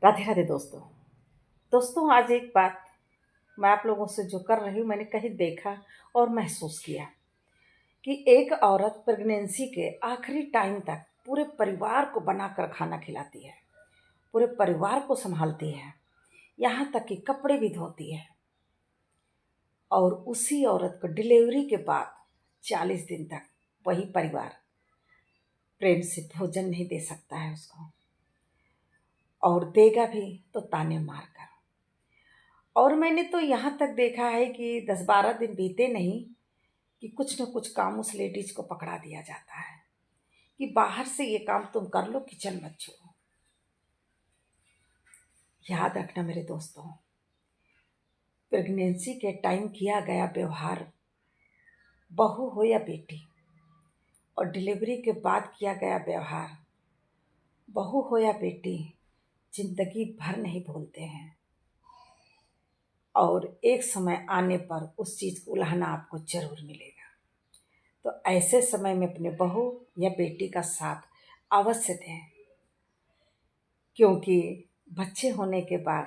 राधे राधे दोस्तों आज एक बात मैं आप लोगों से जो कर रही हूँ, मैंने कहीं देखा और महसूस किया कि एक औरत प्रेगनेंसी के आखिरी टाइम तक पूरे परिवार को बनाकर खाना खिलाती है, पूरे परिवार को संभालती है, यहाँ तक कि कपड़े भी धोती है। और उसी औरत को डिलीवरी के बाद 40 दिन तक वही परिवार प्रेम से भोजन नहीं दे सकता है उसको, और देगा भी तो ताने मार कर। और मैंने तो यहाँ तक देखा है कि 10-12 दिन बीते नहीं कि कुछ न कुछ काम उस लेडीज को पकड़ा दिया जाता है कि बाहर से ये काम तुम कर लो, किचन मत छोड़ो। याद रखना मेरे दोस्तों, प्रेगनेंसी के टाइम किया गया व्यवहार, बहू हो या बेटी, और डिलीवरी के बाद किया गया व्यवहार, बहू हो या बेटी, जिंदगी भर नहीं भूलते हैं। और एक समय आने पर उस चीज़ को उल्हाना आपको जरूर मिलेगा। तो ऐसे समय में अपने बहू या बेटी का साथ अवश्य दें, क्योंकि बच्चे होने के बाद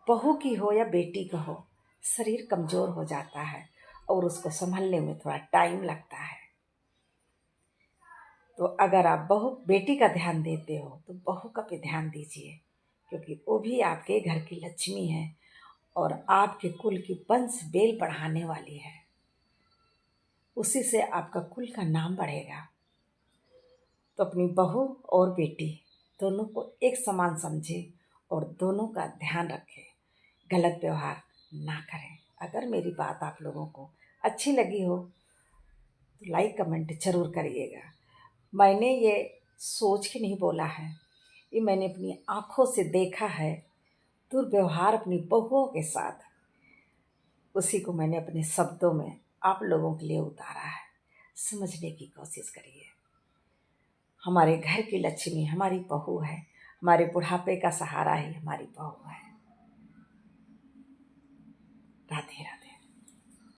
बहू की हो या बेटी का हो, शरीर कमज़ोर हो जाता है और उसको संभलने में थोड़ा टाइम लगता है। तो अगर आप बहू बेटी का ध्यान देते हो तो बहू का भी ध्यान दीजिए, क्योंकि वो भी आपके घर की लक्ष्मी है और आपके कुल की वंश बेल बढ़ाने वाली है। उसी से आपका कुल का नाम बढ़ेगा। तो अपनी बहू और बेटी दोनों को एक समान समझे और दोनों का ध्यान रखें, गलत व्यवहार ना करें। अगर मेरी बात आप लोगों को अच्छी लगी हो तो लाइक कमेंट जरूर करिएगा। मैंने ये सोच के नहीं बोला है, ये मैंने अपनी आँखों से देखा है दुर्व्यवहार अपनी बहुओं के साथ। उसी को मैंने अपने शब्दों में आप लोगों के लिए उतारा है। समझने की कोशिश करिए। हमारे घर की लक्ष्मी हमारी बहू है, हमारे बुढ़ापे का सहारा ही हमारी बहू है। राधे राधे।